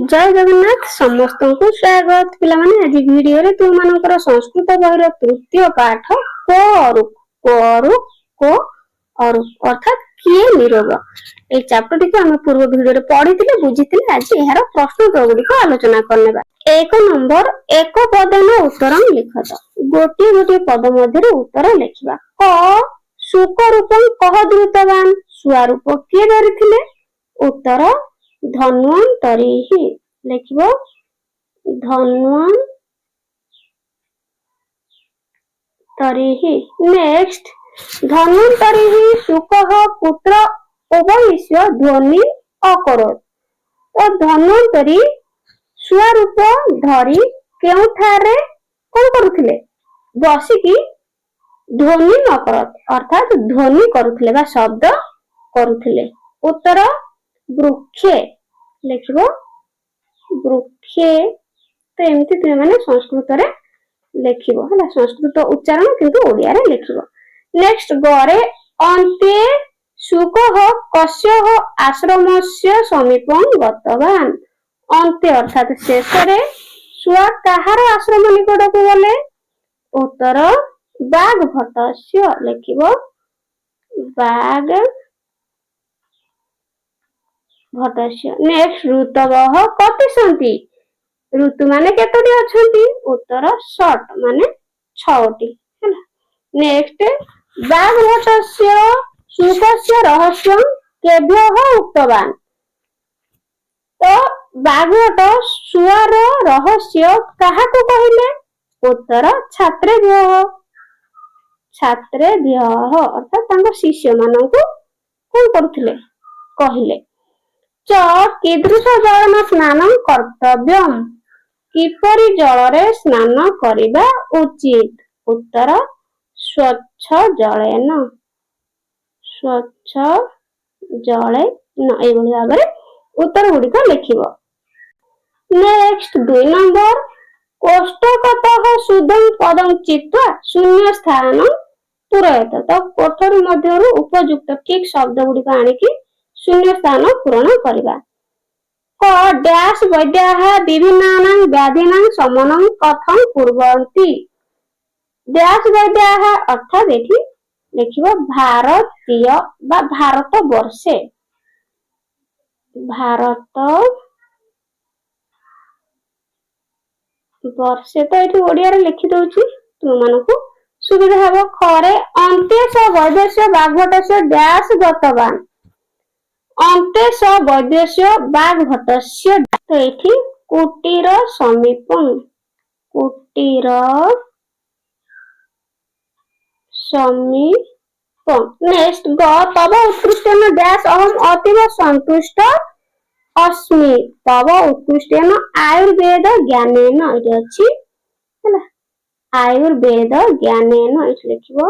जय जगन्नाथ समस्त को स्वागत पिलामाने आज वीडियो रे तुम मानकर संस्कृत बहिर तृतीय पाठ को अर्थात किए निरोग ए चैप्टर टी हम पूर्व वीडियो रे पढ़िथिले बुझिथिले आज एहार प्रश्न गुडी को आलोचना करनेबा। एक नंबर एक पदन उत्तर लिखत गोटी गोटी पद मध्य उत्तर लिखिबा। क सुक रूपं कह द्रुतवान सुआ रूप किए धरिथिले उत्तर धन्वंतरी ही लिखिबो धन्वंतरी ही। नेक्स्ट धन्वंतरी ही सुकः पुत्र उभयस्य ध्वनि अकरोत् तो धन्वंतरी सुआ रूप धरी केउठारे कोन करूथिले बसिकी ध्वनि अकरोत् अर्थात ध्वनि करूथिले बा शब्द करूथिले उत्तर वृक्षे लिखिबो वृक्षे। तो एमती तुम माने संस्कृत रे लिखिबो हला संस्कृत उच्चारण किंतु ओडिया रे लिखिबो। नेक्स्ट गरे अन्ते सुकः कस्यः आश्रमस्य समीपं गतवान अन्ते अर्थात शेष रे सुआ कहार आश्रम निकट को गले उत्तर बाघभटस्य लिखिबो बाघ भटस्य। नेक्स्ट ऋतवः कति सन्ति ऋतु माने केतोटी अछंती उत्तर शॉर्ट माने 6टी हैला। नेक्स्ट बाघभटस्य सुकस्य रहस्यं केभ्यः उक्तवान तो बाघभट सुआर रहस्य काहाकु कहिले उत्तर छात्रेभ्यः अर्थात तांको शिष्य माननकु कोन करथिले कहिले। च कीदृश जलन स्नान कर्तव्यम किपरि जलरे स्नान करिबा उचित उत्तर स्वच्छ जलेन एभଳି भाବରେ उत्तर गुडी को लिखिबो। नेक्स्ट 2 नंबर कोष्ठकतः शुद्धं पदं चित्वा शून्य स्थान पूरयत तो कोठरी मध्यरु उपयुक्त ठीक शब्द गुडी को आनिकी शून्य स्थान पूरण करिबा। क डैश वैद्याः विभिन्नानां व्याधीनां शमनं कथं कुर्वन्ति डैश वैद्याः अर्थात एठी लिखिबो भारतीय बा भारत वर्षे तो एठी ओडिया रे लिखि दउची तुम मानको सुविधा हबो। खरे अन्तेश वैद्यस्य बाघभटस्य डैश गतवान अन्तेश वैद्यस्य बाघभटस्य तो एठी कुटीर समीपं नेक्स्ट ग तव उत्कृष्टेन डैश अहम अतीव संतुष्ट अस्मि तव उत्कृष्टेन आयुर्वेद ज्ञानेन एठी अछि हैला आयुर्वेद ज्ञानेन एठी लिखिबो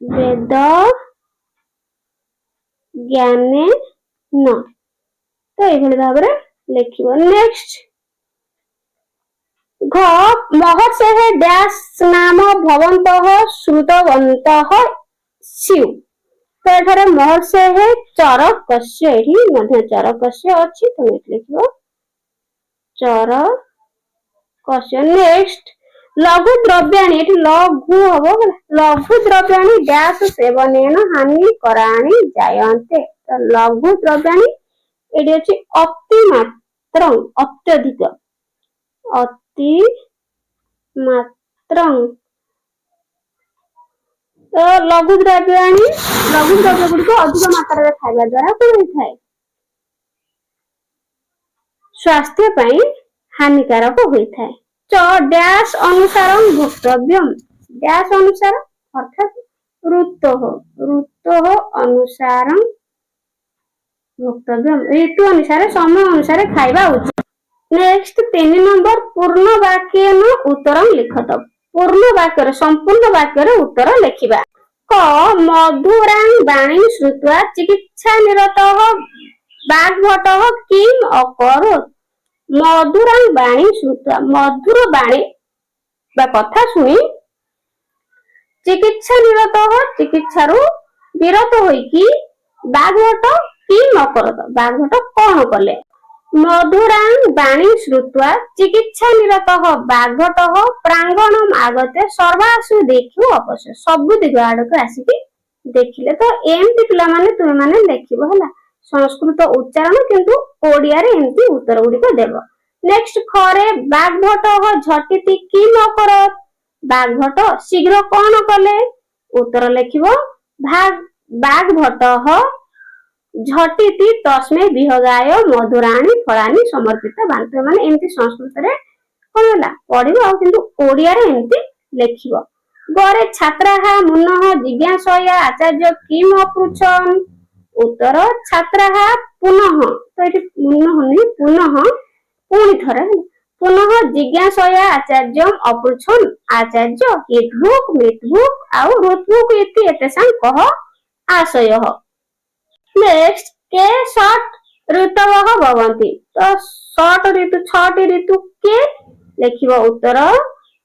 वेद ज्ञाने न तो एभଳି भाବରେ लिखिबो। नेक्स्ट घ महर्षेः डैश नाम भवन्तः श्रुतवन्तः स्यु तो एठारे महर्षेः चरकस्य एठी मध्ये चरकस्य अछि तो लिखिबो चरकस्य। नेक्स्ट लघु द्रव्याणि एठी लघु हबो लघु द्रव्याणि डैश सेवनेन हानि कराणि जायन्ते तो लघु द्रव्याणि एठी अछि अति मात्रं अत्यधिक अति मात्रं तो लघु द्रव्य गुडी को अधिक मात्रा रे खाइबा द्वारा कोन होइथाय स्वास्थ्य पई हानिकारक होइथाय। च डैश अनुसारं भोक्तव्यम डैश अनुसार अर्थात ऋतोः अनुसारं भोक्तव्यम ऋतु अनुसार समय अनुसार खाइबा उचित। नेक्स्ट 3 नंबर पूर्ण वाक्येन उत्तरं लिखत पूर्ण वाक्य संपूर्ण वाक्य उत्तर लिखिबा। क मधुरां वाणी श्रुत्वा चिकित्सा निरतः बाघभटः किम अकरोत् मधुरां वाणी श्रुत्वा मधुर वाणी बा कथा सुनी चिकित्सा निरतः चिकित्सारु विरत होइकी ବାଘଭଟ କି ନ କରତ, ବାଘଭଟ କଣ କଲେ? ମଧୁରାଂ ବାଣୀ ଶ୍ରୁତ୍ୱା ଚିକିତ୍ସା ନିରତଃ ବାଘଟଃ ପ୍ରାଙ୍ଗଣମ୍ ଆଗତେ ସର୍ବାସୁ ଦେଖିବ ଅବଶ୍ୟ, ସବୁ ଦିଗ ଆଡକୁ ଆସିକି ଦେଖିଲେ। ତ ଏମିତି ପିଲାମାନେ ତୁମେ ମାନେ ଲେଖିବ ହେଲା, ସଂସ୍କୃତ ଉଚ୍ଚାରଣ କିନ୍ତୁ ଓଡିଆରେ ଏମିତି ଉତ୍ତର ଗୁଡିକ ଦେବ। ନେକ୍ସଟ ଖରେ ବାଘଭଟ ଝଟିତି କି ନ କରତ, ବାଘଭଟ ଶୀଘ୍ର କଣ କଲେ? ଉତ୍ତର ଲେଖିବ ବାଘଭଟ ଝଟିତି ତସ୍ମେ ବିହଗାୟ ମଧୁରାଣୀ ଫଳାନି ସମର୍ପିତ ବାନ୍। ମାନେ ଏମିତି ସଂସ୍କୃତରେ କଣ ହେଲା ପଢିବ, ଆଉ କିନ୍ତୁ ଓଡିଆରେ ଏମିତି ଲେଖିବ। ଗରେ ଛାତ୍ରାହା ମୁନଃ ଜିଜ୍ଞାସୟା ଆଚାର୍ଯ୍ୟ କିମ୍ ଅପୃଚ୍ଛନ୍, ଉତ୍ତର ଛାତ୍ରାହା ପୁନଃ, ତ ଏଠି ମୁନଃ ପୁନଃ ପୁଣି ଥରେ ପୁନଃ ଜିଜ୍ଞାସୟା ଆଚାର୍ଯ୍ୟମ୍ ଅପୃଚ୍ଛନ୍ ଆଚାର୍ଯ୍ୟ ହିତବୁକ୍ ମିତବୁକ୍ ଆଉ ଋତବୁକ୍ ଇତି ଏତେଷାଂ କହ ଆଶୟଃ। ନେକ୍ସଟ କେ ଷଟ୍ ଋତବଃ ଭବନ୍ତି, ତ ଷଟ୍ ଋତୁ, ଛଅଟି ଋତୁ କେ ଲେଖିବ ଉତ୍ତର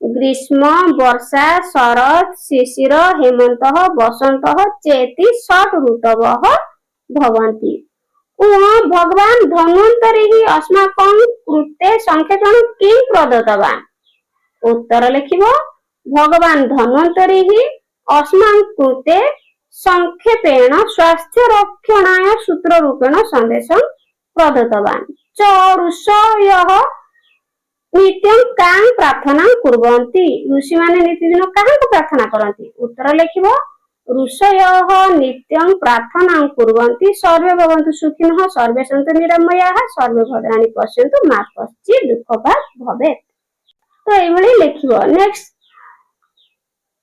ଗ୍ରୀଷ୍ମ ବର୍ଷା ଶରତ ଶିଶିର ହେମନ୍ତଃ ବସନ୍ତଃ ଚେତି ଷଟ୍ ଋତବଃ ଭବନ୍ତି। ଭଗବାନ ଧନ୍ୱନ୍ତରି अस्माकं कृते ସଂକ୍ଷେପଣ କିଂ ପ୍ରଦତ୍ତବାନ୍, ଉତ୍ତର ଲେଖିବ ଭଗବାନ ଧନ୍ୱନ୍ତରି अस्माकं कृते ସଂକ୍ଷେପେଣ ସ୍ୱାସ୍ଥ୍ୟ ରକ୍ଷଣାୟ ସୂତ୍ର ରୂପେଣ ସନ୍ଦେଶଂ ପ୍ରଦତ୍ତବାନ୍। च ऋषୟଃ ନିତ୍ୟଂ କାଂ ପ୍ରାର୍ଥନା କୁର୍ବନ୍ତି, ଋଷି ମାନେ ନିତିଦିନ କାହାକୁ ପ୍ରାର୍ଥନା କରନ୍ତି? ଉତ୍ତର ଲେଖିବ ऋषयः ନିତ୍ୟଂ ପ୍ରାର୍ଥନା କୁର୍ବନ୍ତି ସର୍ବେ ଭବନ୍ତୁ ସୁଖିନଃ ସର୍ବେ ସନ୍ତୁ ନିରାମୟାଃ ସର୍ବେ ଭଦ୍ରାଣି ପଶ୍ୟନ୍ତୁ ମା କଶ୍ଚିତ୍ ଦୁଃଖଭାଗ୍ ଭବେତ୍। ତ ଏଇଭଳି ଲେଖିବ। ନେକ୍ସଟ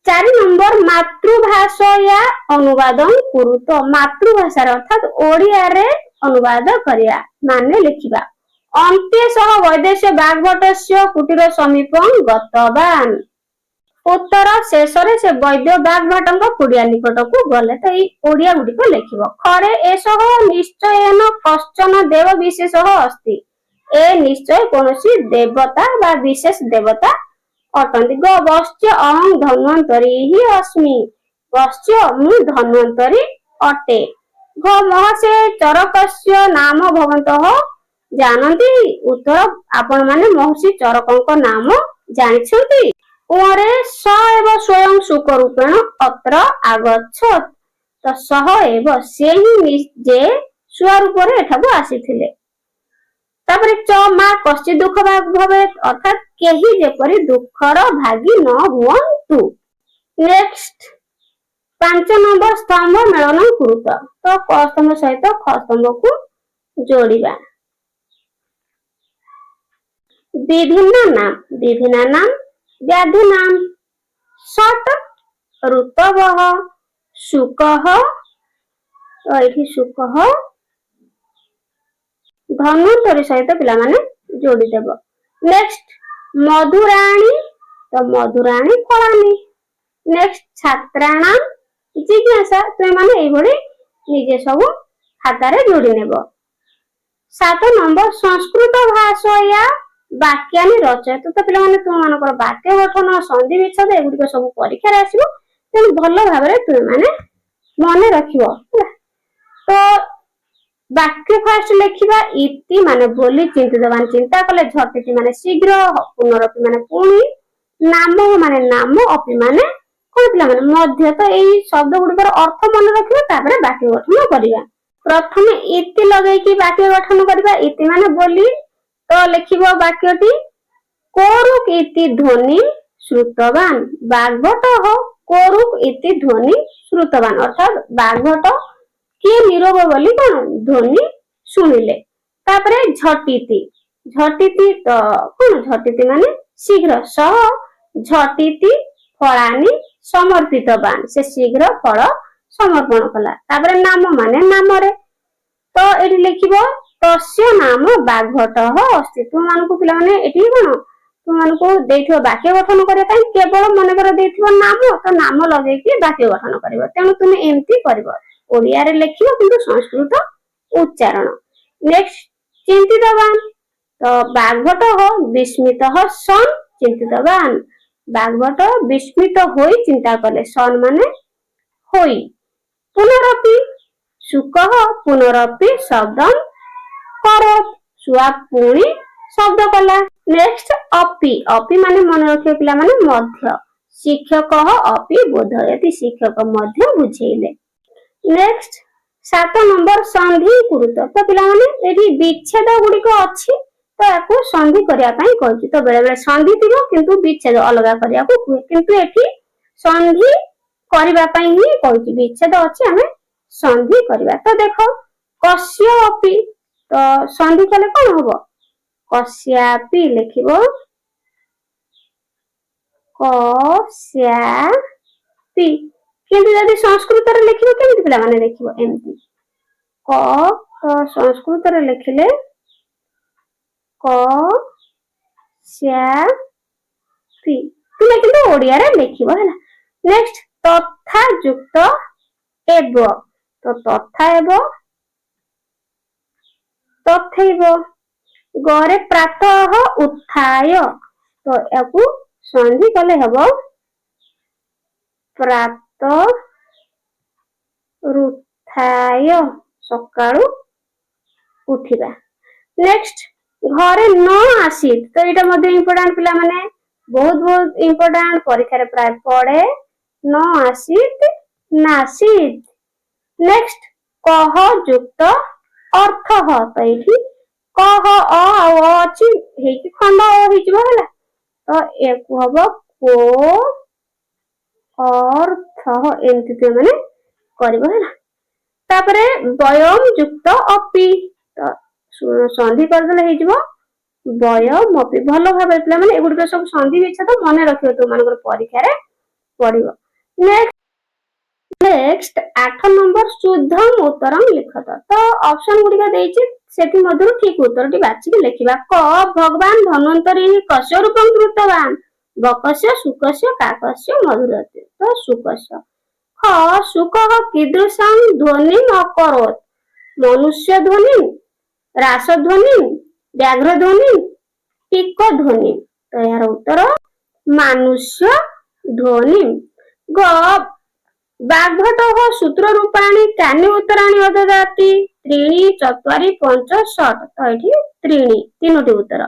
4 ନମ୍ବର ମାତୃଭାଷୟା ଅନୁବାଦଂ କୁରୁତ, ମାତୃଭାଷାର ଅର୍ଥାତ୍ ଓଡିଆରେ ଅନୁବାଦ କରିବା ମାନେ ଲେଖିବା। ଅନ୍ତେ ସହ ବୈଦେଶ୍ୟ ବାଗ୍ଭଟସ୍ୟ କୁଟୀର ସମୀପଂ ଗତବାନ୍, ଉତ୍ତର ଶେଷରେ ସେ ବୈଦ୍ୟ ବାଗ୍ଭଟଙ୍କ କୁଡିଆ ନିକଟକୁ ଗଲେ। ତ ଏଇ ଓଡିଆ ଗୁଡିକ ଲେଖିବ। ଖରେ ଏସହ ନିଶ୍ଚୟେନ କଶ୍ଚନ ଦେବ ବିଶେଷଃ अस्ति, ଏ ନିଶ୍ଚୟ କୌଣସି ଦେବତା ବା ବିଶେଷ ଦେବତା ଅଟନ୍ତି। ଗ ବଶ୍ଚ ଅହଂ ଧନ୍ୱନ୍ତରି अस्मि, ବଶ୍ଚ ମୁଁ ଧନ୍ୱନ୍ତରି ଅଟେ। ଘ ମହସେ ଚରକସ୍ୟ ନାମ ଭବନ୍ତଃ ଜାନନ୍ତି, ଉତ୍ତର ଆପଣ ମାନେ ମହର୍ଷି ଚରକଙ୍କ ନାମ ଜାଣିଛନ୍ତି। ରେ ସ ଏବ ସ୍ୱୟଂ ଶୁକ ରୂପେଣ ଅତ୍ର ଆଗଚ୍ଛତ୍, ତ ସହ ଏବ ସେ ହିଁ ନିଜେ ଶୁଆ ରୂପରେ ଏଠାକୁ ଆସିଥିଲେ। ତାପରେ ଚ ମା କଶ୍ଚିତ୍ ଦୁଃଖ ଭବେତ୍, ଅର୍ଥାତ୍ କେହି ଯେପରି ଦୁଃଖର ଭାଗୀ ନ ହୁଅନ୍ତୁ। ନେକ୍ସଟ 5 ନମ୍ବର ସ୍ତମ୍ଭ ମେଳନ କୁରୁତ, ତ କ ସ୍ତମ୍ଭ ସହିତ ଖ ସ୍ତମ୍ଭକୁ ଯୋଡିବା। ବିଭିନ୍ନ ନାମ, ବିଭିନ୍ନ ନାମ ବ୍ୟାଧି ନାମ ଷଟ୍ ଋତବଃ ଶୁକଃ, ଏଠି ଶୁକଃ ଧନ୍ୱନ୍ତରି ସହିତ ପିଲାମାନେ ଯୋଡିଦେବ। ନେକ୍ସଟ ମଧୁରାଣୀ, ତ ମଧୁରାଣୀ ଫଳାନି। ନେକ୍ସଟ ଛାତ୍ରାଣାମ ଜିଜ୍ଞାସା, ତୁମେ ମାନେ ଏଇଭଳି ନିଜେ ସବୁ ଖାତାରେ ଯୋଡି ନେବ। 7 ନମ୍ବର ସଂସ୍କୃତ ଭାଷୟା ବାକ୍ୟାନି ରଚୟତ, ତ ପିଲାମାନେ ତୁମମାନଙ୍କର ବାକ୍ୟ ଗଠନ ସନ୍ଧି ବିଚ୍ଛେଦ ଏଗୁଡିକ ସବୁ ପରୀକ୍ଷାରେ ଆସିବ, ତେଣୁ ଭଲ ଭାବରେ ତୁମେ ମାନେ ମନେ ରଖିବ। ତ ବାକ୍ୟ ଫାଷ୍ଟ ଲେଖିବା ଇତି ମାନେ ବୋଲି ଚିନ୍ତିତବାନ ଚିନ୍ତା କଲେ, ଝଟିତି ମାନେ ଶୀଘ୍ର, ପୁନରପି ମାନେ ପୁଣି, ନାମ ମାନେ ନାମ, ଅପି ମାନେ କଣ ପିଲାମାନେ ମଧ୍ୟ। ତ ଏଇ ଶବ୍ଦ ଗୁଡିକର ଅର୍ଥ ମନେ ରଖିବା, ତାପରେ ବାକ୍ୟ ଗଠନ କରିବା। ପ୍ରଥମେ ଇତି ଲଗେଇକି ବାକ୍ୟ ଗଠନ କରିବା। ଇତି ମାନେ ବୋଲି, ତ ଲେଖିବ ବାକ୍ୟଟି କୋରୁକ୍ ଇତି ଧ୍ୱନି ଶ୍ରୁତବାନ୍, ବାଗ୍ଭଟଃ କୋରୁକ୍ ଇତି ଧ୍ୱନି ଶ୍ରୁତବାନ୍, ଅର୍ଥାତ୍ ବାଗ୍ଭଟ କିଏ ନିରୋଗ ବୋଲି କଣ ଧ୍ୱନି ଶୁଣିଲେ। ତାପରେ ଝଟିତି, ଝଟିତି ତ କଣ ଝଟିତି ମାନେ ଶୀଘ୍ର, ସହ ଝଟିତି ଫଳାନି ସମର୍ପିତବାନ୍, ସେ ଶୀଘ୍ର ଫଳ ସମର୍ପଣ କଲା। ତାପରେ ନାମ ମାନେ ନାମରେ, ତ ଏଠି ଲେଖିବ ତସ୍ୟ ନାମ ବାଗ୍ଭଟଃ अस्ति। ତୁମମାନଙ୍କୁ ପିଲାମାନେ ଏଠି କଣ ତୁମମାନଙ୍କୁ ଦେଇଥିବ ବାକ୍ୟ ଗଠନ କରିବା ପାଇଁ, କେବଳ ମନେକର ଦେଇଥିବ ନାମ, ତ ନାମ ଲଗେଇକି ବାକ୍ୟ ଗଠନ କରିବ। ତେଣୁ ତୁମେ ଏମିତି କରିବ, ଓଡିଆରେ ଲେଖିବ କିନ୍ତୁ ସଂସ୍କୃତ ଉଚ୍ଚାରଣ। ନେକ୍ସଟ ଚିନ୍ତିତବାନ, ତ ବାଗ୍ଭଟଃ ବିସ୍ମିତଃ ସନ୍ ଚିନ୍ତିତବାନ, ବାଗ୍ଭଟ ବିସ୍ମିତ ହୋଇ ଚିନ୍ତା କଲେ, ସନ୍ ମାନେ ହୋଇ। ପୁନରପି शुकः पुनरपि शब्दं करोत् शुआ पुणी शब्द कला। नेक्स्ट अपि अपि माने मन रखियो पिला माने मध्य शिक्षकः अपि बोधयति शिक्षक मध्य बुझेइले। नेक्स्ट 7 नंबर संधि कुरुत तो पिला माने एठी विच्छेद गुडी को अछि तो याकू संधि करिया पई कहछि तो बेले बेले संधि थिबो किंतु विच्छेद अलगा करिया को कुए किंतु एठी संधि करिवा पई ही कहछि विच्छेद अछि हमें संधि करिवा। तो देखो कस्य अपि तो संधि कले कोन होबो कस्यापि लिखिबो कस्यापि किंतु यदि संस्कृत रे लिखिबो केमति पिला माने लिखिबो एमति क तो संस्कृत रे लिखिले कस्यापि तुमे किंतु ओडिया रे लिखिबो हैला। नेक्स्ट तथा युक्त एव तो तथा एव तथैव गरे प्रातः उत्थाय तो याकू संधि कले हबो प्रातः रुत्थाय सकाळू उठिबा। नेक्स्ट घरे न आसीत तो एटा मध्ये इंपोर्टेंट पिला माने बहुत बहुत इंपोर्टेंट परीक्षा रे प्राय पड़े न आसीत नासीत। नेक्स्ट कह युक्त अर्थ तो एठी कह अ अछि हेकी खंड हिजबो होला तो एकु हबो को अर्थ एमति ते माने करबो होला। तापरे वयम युक्त अपि तो संधि कर देले हिजबो वयम अपि भलो भाबे पिला माने एगुडको सब संधि बिछा तो मने रखियो तो मानकर परीक्षा रे पड़िबो। नेक्स्ट 8 नंबर शुद्धम उत्तरम लिखत तो ऑप्शन गुडिका देछि सेठी मधुर ठीक उत्तरटी बाछि लिखिबा क भगवान धन्वंतरी कस्य रूपं कृतवान बकस्य सुकस्य काकस्य मधुरते तो सुकस्य। ख सुकः कीदृशं ध्वनिं अकरोत् मनुष्य ध्वनि रास ध्वनि व्याघ्र ध्वनि टिक ध्वनि तो यार उत्तर मनुष्य ध्वनि। ग बाघभटः सूत्र रूपाणि कानि उत्तराणि वदति त्रीणि चत्वारि पंच षट् तो एठी त्रीणि तीनोटी उत्तर।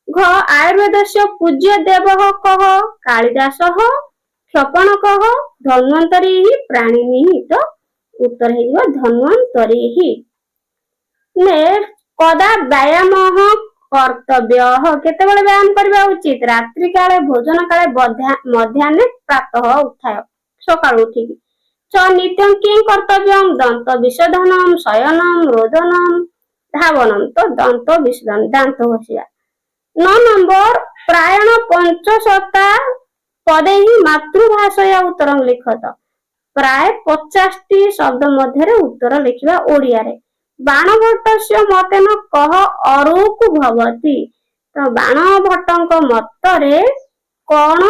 घ आयुर्वेदस्य पूज्य देवः कः कालिदासः क्षपणकः धन्वंतरिः प्राणिनिः तो उत्तर हेइबो धन्वंतरिः। नेक्स्ट कदा व्यायामः कर्तव्यः केतेबेले व्यायाम करबा उचित रात्रि काले भोजन काले मध्याह्ने प्रातः उत्थाय सकाळ उठी। च नित्यं किं कर्तव्यं दंत विशोधनं शयनं रोदनं धावनं तो दंत विशोधन दांत घसिया। 9 नंबर प्रायण पंचशता पदे ही मातृभाषया उत्तरं लिखत प्राय 50 टी शब्द मध्य उत्तर लिखिबा ओडिया रे। बाणभट्टस्य मतेन कह अरुक भवति तो बाणभट्टଙ୍କ मतरे कोन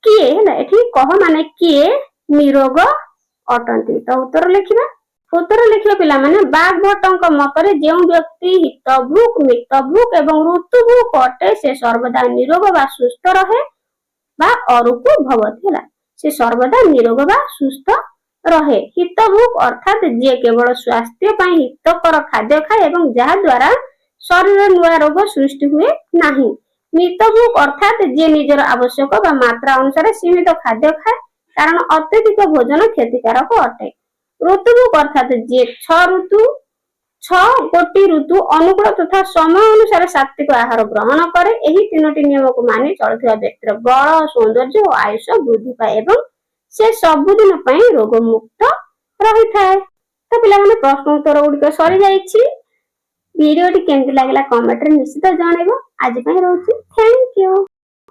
किए है एठी कह माने किए निरोग अटंती तो उत्तर लिखिबा पिला माने बाघभट्टଙ୍କ मतरे जेउ व्यक्ति हितभुक मितभुक एवं ऋतुभुक अटे से सर्वदा निरोग बा सुस्थ रहे बा अरुक भवति होला से सर्वदा निरोग बा सुस्थ रहे। हितभुक अर्थात जे केवल स्वास्थ्य पई हितकर खाद्य खाए एवं जहा द्वारा शरीर नुआ रोग सृष्टि हुए नाही। मितभुक अर्थात जे निजर आवश्यक बा मात्रा अनुसार सीमित खाद्य खाए कारण अत्यधिक भोजन क्षतिकारक अटे। ऋतुभुक अर्थात जे 6 गोटी ऋतु अनुकूल तथा समय अनुसार सात्विक आहार ग्रहण करे एही तीनोटी नियम को मानि चलथिबा व्यक्तिर बल सौंदर्य और आयुष वृद्धि पाए एवं से सबुदिन पई रोग मुक्त रही थाए। तो पिला माने प्रश्न उत्तर गुडिक सरी जाईछि वीडियोटी केमति लागला कमेंट रे निश्चित जणाइबो। आज पई रहउछि थैंक यू।